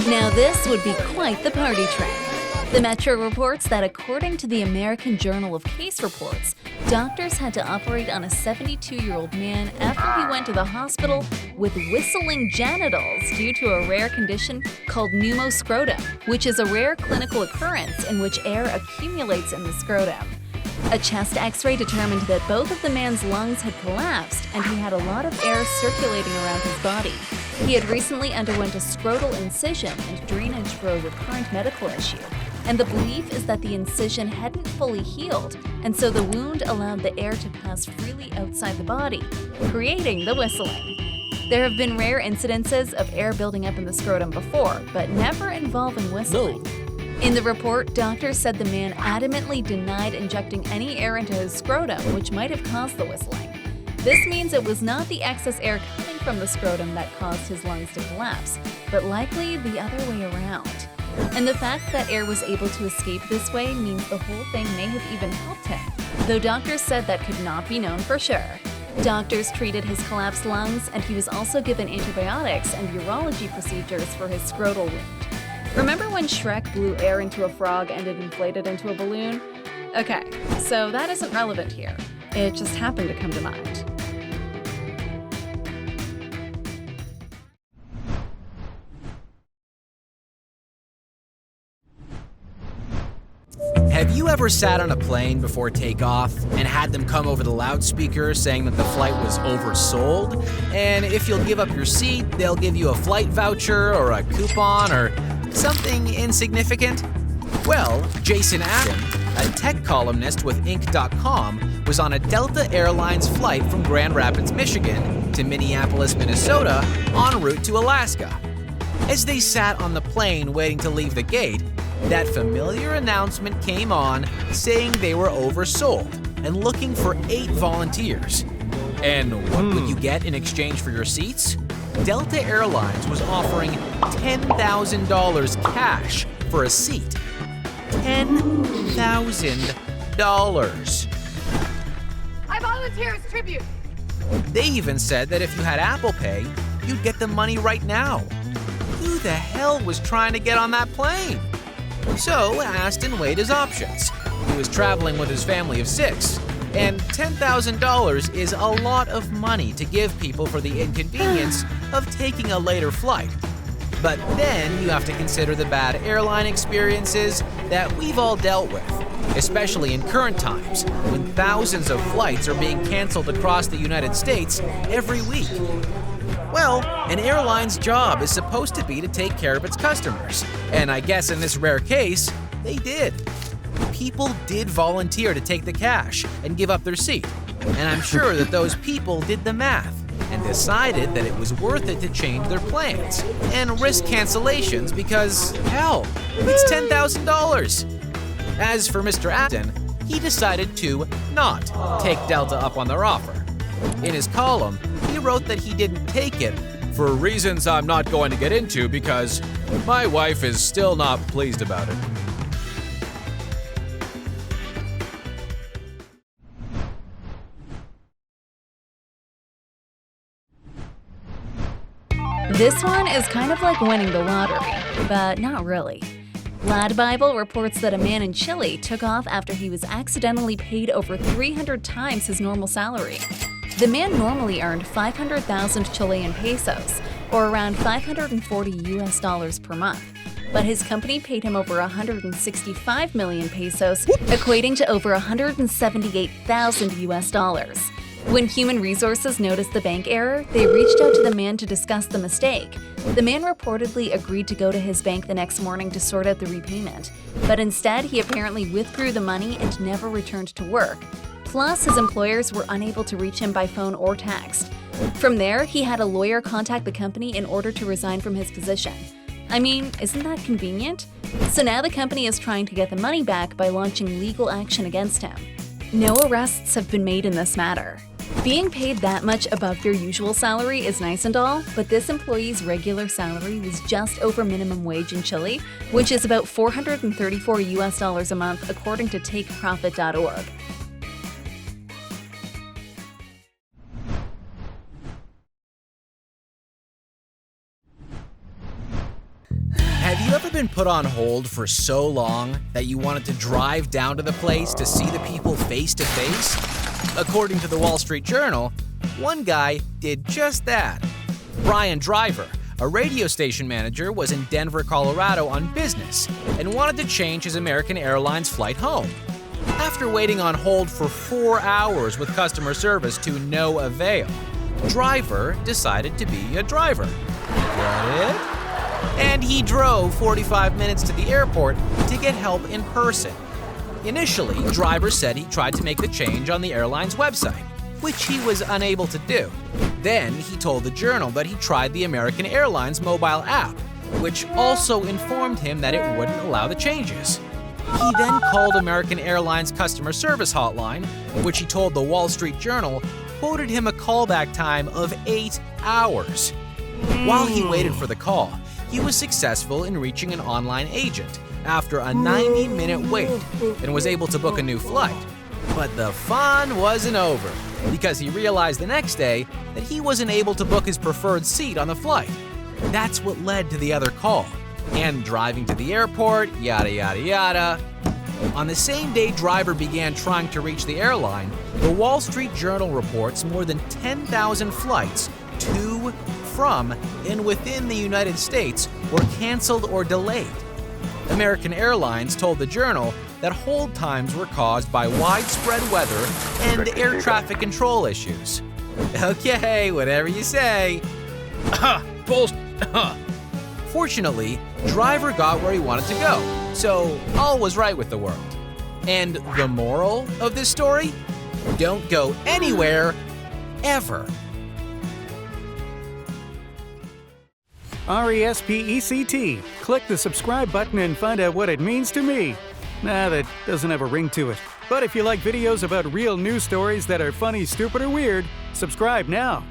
Now this would be quite the party trick. The Metro reports that according to the American Journal of Case Reports, doctors had to operate on a 72-year-old man after he went to the hospital with whistling genitals due to a rare condition called pneumoscrotum, which is a rare clinical occurrence in which air accumulates in the scrotum. A chest x-ray determined that both of the man's lungs had collapsed and he had a lot of air circulating around his body. He had recently underwent a scrotal incision and drainage for a recurrent medical issue, and the belief is that the incision hadn't fully healed, and so the wound allowed the air to pass freely outside the body, creating the whistling. There have been rare incidences of air building up in the scrotum before, but never involving whistling. In the report, doctors said the man adamantly denied injecting any air into his scrotum, which might have caused the whistling. This means it was not the excess air coming from the scrotum that caused his lungs to collapse, but likely the other way around. And the fact that air was able to escape this way means the whole thing may have even helped him, though doctors said that could not be known for sure. Doctors treated his collapsed lungs, and he was also given antibiotics and urology procedures for his scrotal wound. Remember when Shrek blew air into a frog and it inflated into a balloon? Okay, so that isn't relevant here. It just happened to come to mind. Have you ever sat on a plane before takeoff and had them come over the loudspeaker saying that the flight was oversold? And if you'll give up your seat, they'll give you a flight voucher or a coupon or something insignificant? Well, Jason Adam, a tech columnist with Inc.com, was on a Delta Airlines flight from Grand Rapids, Michigan to Minneapolis, Minnesota, en route to Alaska. As they sat on the plane waiting to leave the gate, that familiar announcement came on saying they were oversold and looking for 8 volunteers. And what would you get in exchange for your seats? Delta Airlines was offering $10,000 cash for a seat. $10,000. I volunteer as tribute. They even said that if you had Apple Pay, you'd get the money right now. Who the hell was trying to get on that plane? So Aston weighed his options. He was traveling with his family of 6, and $10,000 is a lot of money to give people for the inconvenience of taking a later flight. But then you have to consider the bad airline experiences that we've all dealt with, especially in current times when thousands of flights are being canceled across the United States every week. Well, an airline's job is supposed to be to take care of its customers, and I guess in this rare case, they did. People did volunteer to take the cash and give up their seat, and I'm sure that those people did the math and decided that it was worth it to change their plans and risk cancellations because, hell, it's $10,000. As for Mr. Aston, he decided to not take Delta up on their offer. In his column, he wrote that he didn't take it for reasons I'm not going to get into because my wife is still not pleased about it. This one is kind of like winning the lottery, but not really. Lad Bible reports that a man in Chile took off after he was accidentally paid over 300 times his normal salary. The man normally earned 500,000 Chilean pesos, or around $540 per month, but his company paid him over 165 million pesos, equating to over 178,000 US. When Human Resources noticed the bank error, they reached out to the man to discuss the mistake. The man reportedly agreed to go to his bank the next morning to sort out the repayment, but instead he apparently withdrew the money and never returned to work. Plus, his employers were unable to reach him by phone or text. From there, he had a lawyer contact the company in order to resign from his position. I mean, isn't that convenient? So now the company is trying to get the money back by launching legal action against him. No arrests have been made in this matter. Being paid that much above their usual salary is nice and all, but this employee's regular salary was just over minimum wage in Chile, which is about $434 a month according to TakeProfit.org. you ever been put on hold for so long that you wanted to drive down to the place to see the people face to face? According to the Wall Street Journal, one guy did just that. Brian Driver, a radio station manager, was in Denver, Colorado on business and wanted to change his American Airlines flight home. After waiting on hold for 4 hours with customer service to no avail, Driver decided to be a driver. Get it? And he drove 45 minutes to the airport to get help in person. Initially, Driver said he tried to make the change on the airline's website, which he was unable to do. Then he told the Journal that he tried the American Airlines mobile app, which also informed him that it wouldn't allow the changes. He then called American Airlines customer service hotline, which he told the Wall Street Journal quoted him a callback time of 8 hours. While he waited for the call, he was successful in reaching an online agent after a 90-minute wait and was able to book a new flight. But the fun wasn't over, because he realized the next day that he wasn't able to book his preferred seat on the flight. That's what led to the other call, and driving to the airport, yada yada yada. On the same day Driver began trying to reach the airline, the Wall Street Journal reports more than 10,000 flights to, from, and within the United States were canceled or delayed. American Airlines told the Journal that hold times were caused by widespread weather and air traffic control issues. Okay, whatever you say. Fortunately, Driver got where he wanted to go, so all was right with the world. And the moral of this story? Don't go anywhere, ever. RESPECT. Click the subscribe button and find out what it means to me. Nah, that doesn't have a ring to it. But if you like videos about real news stories that are funny, stupid, or weird, subscribe now.